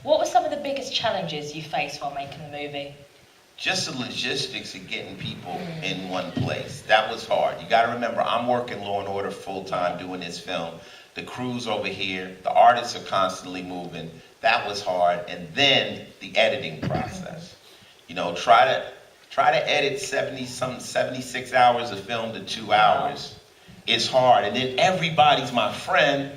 What were some of the biggest challenges you faced while making the movie? Just the logistics of getting people in one place. That was hard. You got to remember, I'm working Law and Order full time doing this film. The crew's over here. The artists are constantly moving. That was hard. And then the editing process. You know, try to edit 76 hours of film to 2 hours. It's hard. And then everybody's my friend.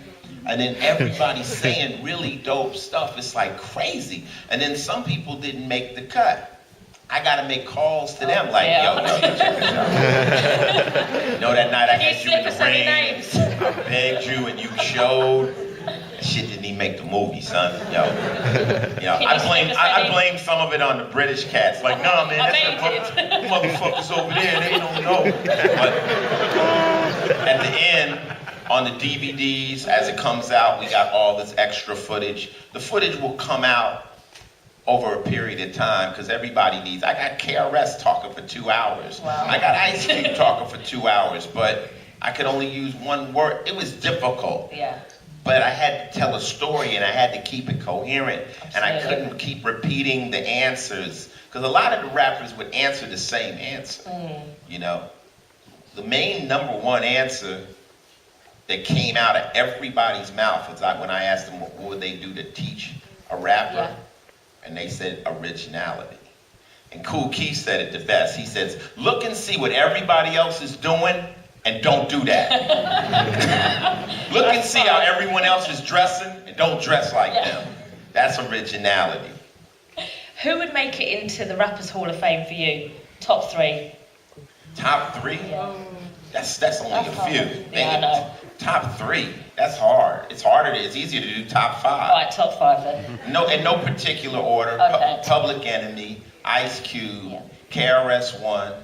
And then everybody's saying really dope stuff. It's like crazy. And then some people didn't make the cut. I gotta make calls to them like, yo, check this out. You know, that night I had you in the ring, I begged you and you showed. That shit didn't even make the movie, son. Yo, I blame some of it on the British cats. Like, nah, man, that's the motherfuckers over there. They don't know. But at the end, on the DVDs, as it comes out, we got all this extra footage. The footage will come out over a period of time, because everybody needs, I got KRS talking for 2 hours. Wow. I got Ice Cube talking for 2 hours, but I could only use one word. It was difficult. Yeah. But I had to tell a story and I had to keep it coherent. Absolutely. And I couldn't keep repeating the answers. Because a lot of the rappers would answer the same answer. You know? The main number one answer that came out of everybody's mouth was like when I asked them what would they do to teach a rapper. Yeah. And they said originality. And Kool Keith said it the best. He says, look and see what everybody else is doing and don't do that. Look and see how everyone else is dressing and don't dress like them. That's originality. Who would make it into the Rappers Hall of Fame for you? Top 3? Top 3? Yeah. That's only a few. Yeah, I know. Top 3, that's hard. It's harder, it's easier to do top 5. All right, top 5 then. No, in no particular order. Okay. Public Enemy, Ice Cube, KRS-One,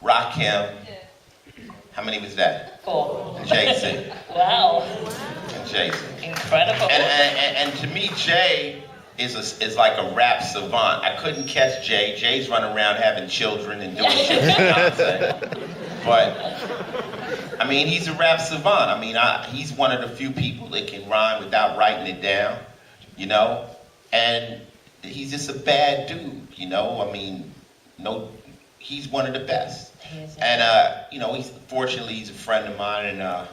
Rakim. How many was that? 4. And Jay-Z. Wow. And Jay-Z. Incredible. And to me, Jay is like a rap savant. I couldn't catch Jay. Jay's running around having children and doing shit with Beyonce. But, I mean, he's a rap savant. I mean, he's one of the few people that can rhyme without writing it down, you know? And he's just a bad dude, you know? I mean, he's one of the best. And, you know, fortunately, he's a friend of mine, and,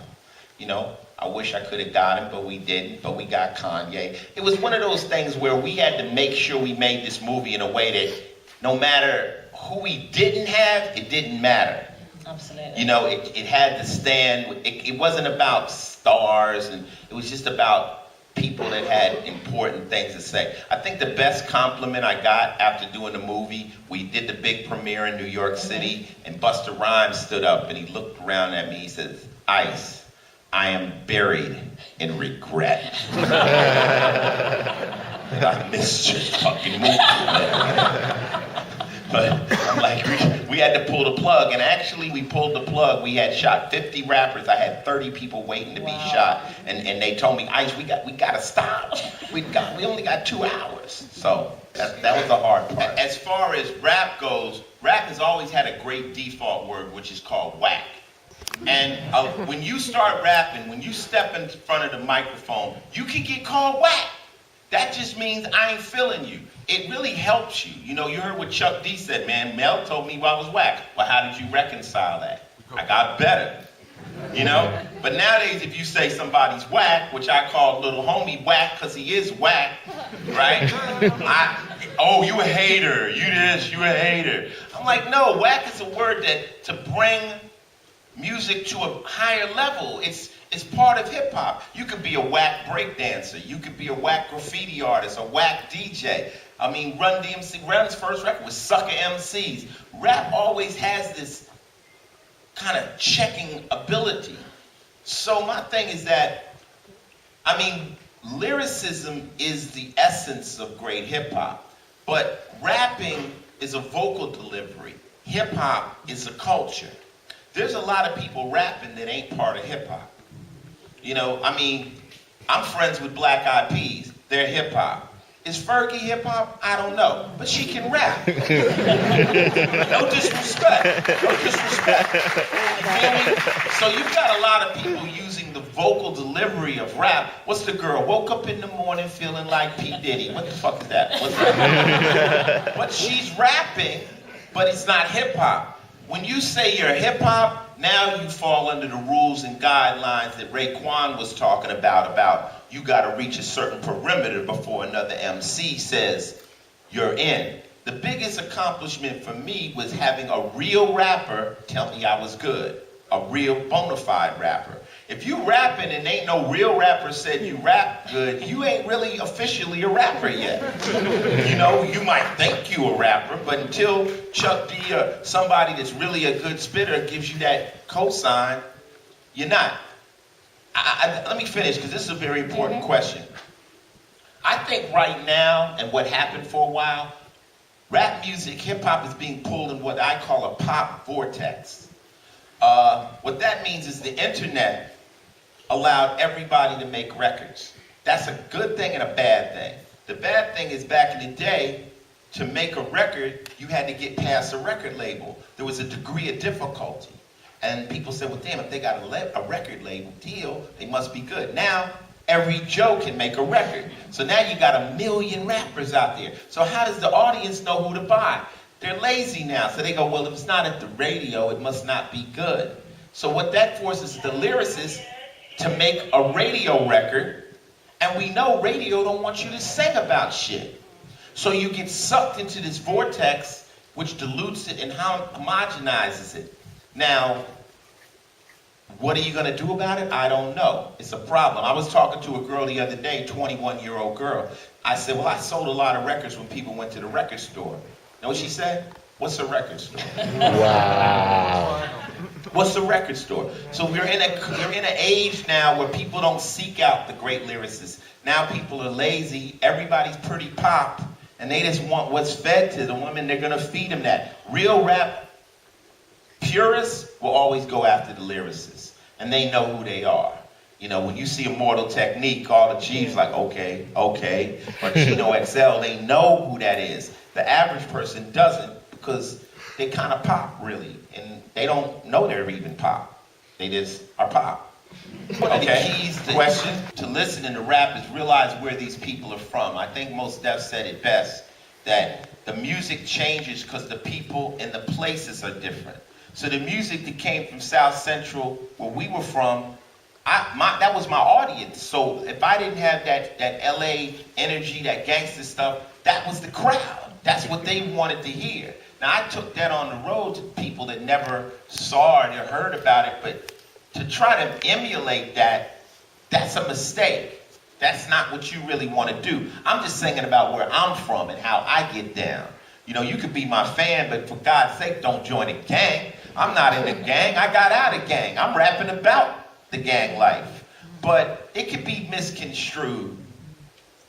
you know, I wish I could have got him, but we didn't. But we got Kanye. It was one of those things where we had to make sure we made this movie in a way that no matter who we didn't have, it didn't matter. Absolutely. You know, it had to stand. It wasn't about stars, and it was just about people that had important things to say. I think the best compliment I got after doing the movie, we did the big premiere in New York City, and Busta Rhymes stood up and he looked around at me. He says, "Ice, I am buried in regret." I missed your fucking movie, man. But I'm like, we had to pull the plug, and actually we pulled the plug. We had shot 50 rappers. I had 30 people waiting to be shot, and they told me, Ice, we gotta stop. We only got 2 hours. So that was the hard part. As far as rap goes, rap has always had a great default word, which is called whack. And when you start rapping, when you step in front of the microphone, you can get called whack. That just means I ain't feeling you. It really helps you. You know, you heard what Chuck D said, man. Mel told me I was whack. Well, how did you reconcile that? I got better. You know? But nowadays, if you say somebody's whack, which I call little homie whack because he is whack, right? Oh, you a hater. You this, you a hater. I'm like, no, whack is a word that to bring music to a higher level. It's part of hip hop. You could be a whack breakdancer. You could be a whack graffiti artist, a whack DJ. I mean, Run DMC, Run's first record was Sucker MCs. Rap always has this kind of checking ability. So my thing is that, I mean, lyricism is the essence of great hip hop, but rapping is a vocal delivery. Hip hop is a culture. There's a lot of people rapping that ain't part of hip hop. You know, I mean, I'm friends with Black Eyed Peas. They're hip hop. Is Fergie hip hop? I don't know, but she can rap. No disrespect. No disrespect. You feel me? So you've got a lot of people using the vocal delivery of rap. What's the girl? Woke up in the morning feeling like P. Diddy. What the fuck is that? What's that? But she's rapping, but it's not hip hop. When you say you're hip hop, now you fall under the rules and guidelines that Raekwon was talking about you gotta reach a certain perimeter before another MC says you're in. The biggest accomplishment for me was having a real rapper tell me I was good. A real bona fide rapper. If you rapping and ain't no real rapper said you rap good, you ain't really officially a rapper yet. You know, you might think you a rapper, but until Chuck D or somebody that's really a good spitter gives you that cosign, you're not. Let me finish, because this is a very important question. I think right now, and what happened for a while, rap music, hip-hop is being pulled in what I call a pop vortex. What that means is the internet allowed everybody to make records. That's a good thing and a bad thing. The bad thing is back in the day, to make a record, you had to get past a record label. There was a degree of difficulty. And people said, well, damn, if they got a record label deal, they must be good. Now, every Joe can make a record. So now you got 1 million rappers out there. So how does the audience know who to buy? They're lazy now. So they go, well, if it's not at the radio, it must not be good. So what that forces the lyricists to make a radio record, and we know radio don't want you to sing about shit. So you get sucked into this vortex, which dilutes it and homogenizes it. Now, what are you going to do about it? I don't know. It's a problem. I was talking to a girl the other day, 21-year-old girl. I said, well, I sold a lot of records when people went to the record store. Know what she said? What's a record store? Wow. What's a record store? So we're in an age now where people don't seek out the great lyricists. Now people are lazy. Everybody's pretty pop. And they just want what's fed to the women. They're going to feed them that. Real rap purists will always go after the lyricists. And they know who they are. You know, when you see Immortal Technique, all the G's like, okay. Or Chino XL, they know who that is. The average person doesn't, because they kind of pop, really. And they don't know they're even pop. They just are pop. One of the keys to question to listening to rap is realize where these people are from. I think Mos Def said it best, that the music changes because the people and the places are different. So the music that came from South Central, where we were from, that was my audience. So if I didn't have that LA energy, that gangster stuff, that was the crowd. That's what they wanted to hear. Now I took that on the road to people that never saw it or heard about it, but to try to emulate that, that's a mistake. That's not what you really want to do. I'm just singing about where I'm from and how I get down. You know, you could be my fan, but for God's sake, don't join a gang. I'm not in a gang. I got out of gang. I'm rapping about the gang life. But it could be misconstrued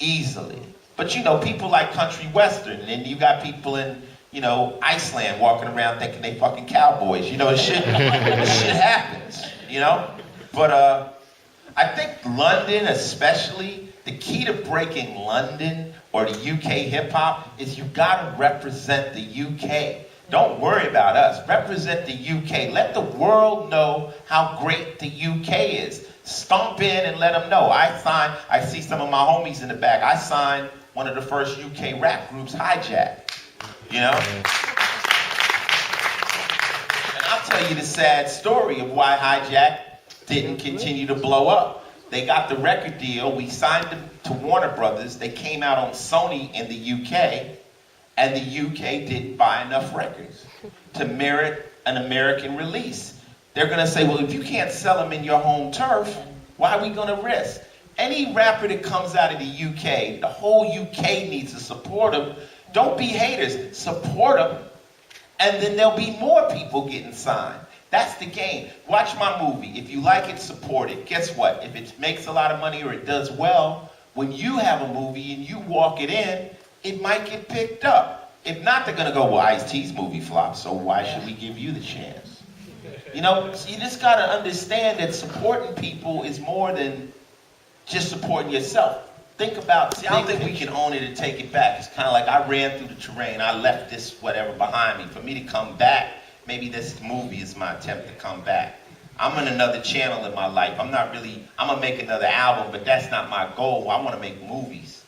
easily. But you know, people like country western, and you got people in, you know, Iceland walking around thinking they fucking cowboys. You know, shit happens, you know? But I think London especially, the key to breaking London or the UK hip hop is you gotta represent the UK. Don't worry about us. Represent the UK. Let the world know how great the UK is. Stomp in and let them know. I see some of my homies in the back. I signed one of the first UK rap groups, Hijack. You know? And I'll tell you the sad story of why Hijack didn't continue to blow up. They got the record deal. We signed them to Warner Brothers. They came out on Sony in the UK. And the UK didn't buy enough records to merit an American release. They're gonna say, well, if you can't sell them in your home turf, why are we gonna risk? Any rapper that comes out of the UK, the whole UK needs to support them. Don't be haters, support them, and then there'll be more people getting signed. That's the game. Watch my movie. If you like it, support it. Guess what? If it makes a lot of money or it does well, when you have a movie and you walk it in, it might get picked up. If not, they're gonna go, well, Ice-T's movie flopped, so why should we give you the chance? You know, so you just gotta understand that supporting people is more than just supporting yourself. Think about, see, I don't think we can own it and take it back. It's kind of like I ran through the terrain, I left this whatever behind me. For me to come back, maybe this movie is my attempt to come back. I'm in another channel in my life. I'm gonna make another album, but that's not my goal. I wanna make movies.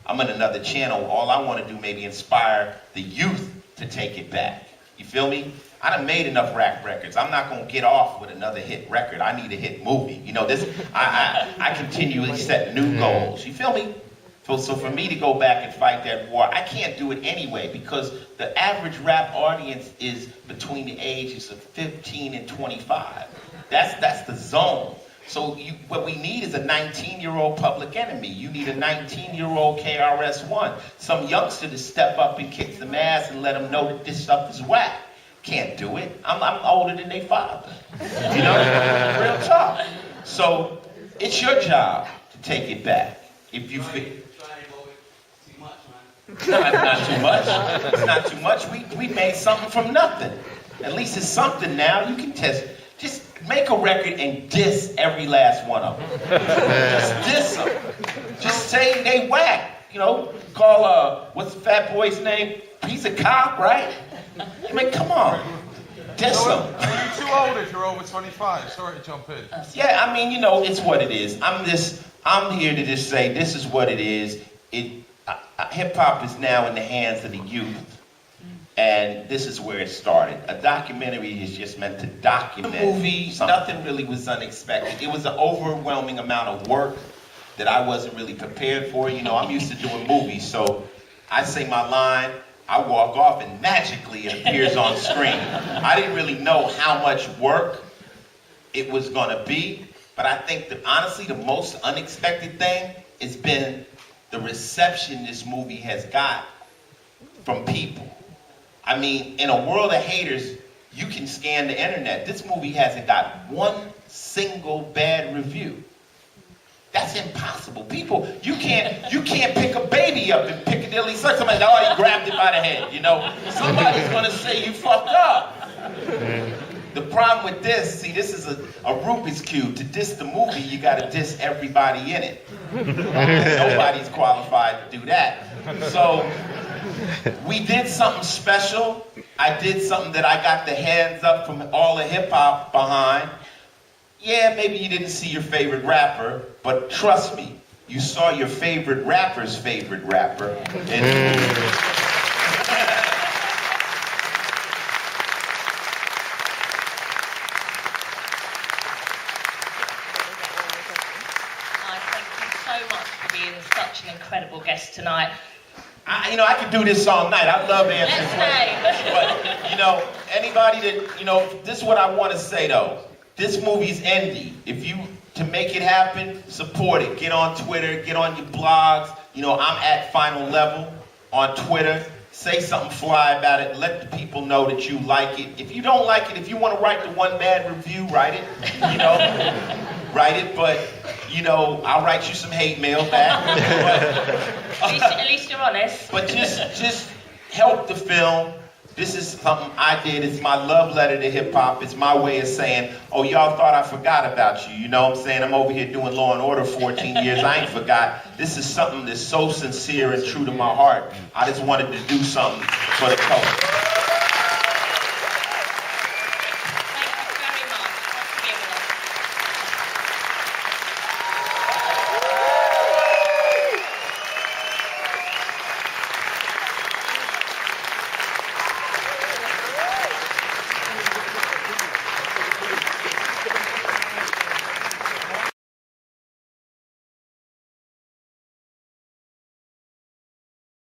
I'm in another channel. All I wanna do maybe inspire the youth to take it back. You feel me? I done made enough rap records. I'm not gonna get off with another hit record. I need a hit movie. You know, I continually set new goals. You feel me? So for me to go back and fight that war, I can't do it anyway because the average rap audience is between the ages of 15 and 25. That's the zone. So what we need is a 19-year-old Public Enemy. You need a 19-year-old KRS-One. Some youngster to step up and kick some ass and let them know that this stuff is whack. Can't do it. I'm older than their father. You know, real talk. So it's your job to take it back. If you feel. Not too much. It's not too much. We made something from nothing. At least it's something now. You can just make a record and diss every last one of them. Just diss them. Just say they whack. You know, call what's the fat boy's name? Piece of cock, right? I mean, come on. Diss them. Are you too old if you're over 25? Sorry to jump in. Yeah, I mean, you know, it's what it is. I'm here to just say this is what it is. Hip-hop is now in the hands of the youth, and this is where it started. A documentary is just meant to document. The movie, nothing really was unexpected. It was an overwhelming amount of work that I wasn't really prepared for. You know, I'm used to doing movies, so I say my line, I walk off, and magically it appears on screen. I didn't really know how much work it was gonna be, but I think that honestly, the most unexpected thing has been the reception this movie has got from people. I mean, in a world of haters, you can scan the internet. This movie hasn't got one single bad review. That's impossible. People, you can't pick a baby up in Piccadilly Circus. Somebody, oh, you grabbed it by the head, you know. Somebody's gonna say you fucked up. The problem with this, see, this is a Rubik's Cube. To diss the movie, you gotta diss everybody in it. Nobody's qualified to do that. So, we did something special. I did something that I got the hands up from all the hip hop behind. Yeah, maybe you didn't see your favorite rapper, but trust me, you saw your favorite rapper's favorite rapper in the movie. Such an incredible guest tonight. I could do this all night. I love answering questions. But, you know, anybody that, you know, this is what I want to say, though. This movie's indie. To make it happen, support it. Get on Twitter, get on your blogs. You know, I'm at Final Level on Twitter. Say something fly about it. Let the people know that you like it. If you don't like it, if you want to write the one bad review, write it. You know, write it. But, you know, I'll write you some hate mail back. But, at least you're honest. But just help the film. This is something I did. It's my love letter to hip hop. It's my way of saying, oh, y'all thought I forgot about you. You know what I'm saying? I'm over here doing Law and Order 14 years. I ain't forgot. This is something that's so sincere and true to my heart. I just wanted to do something for the culture.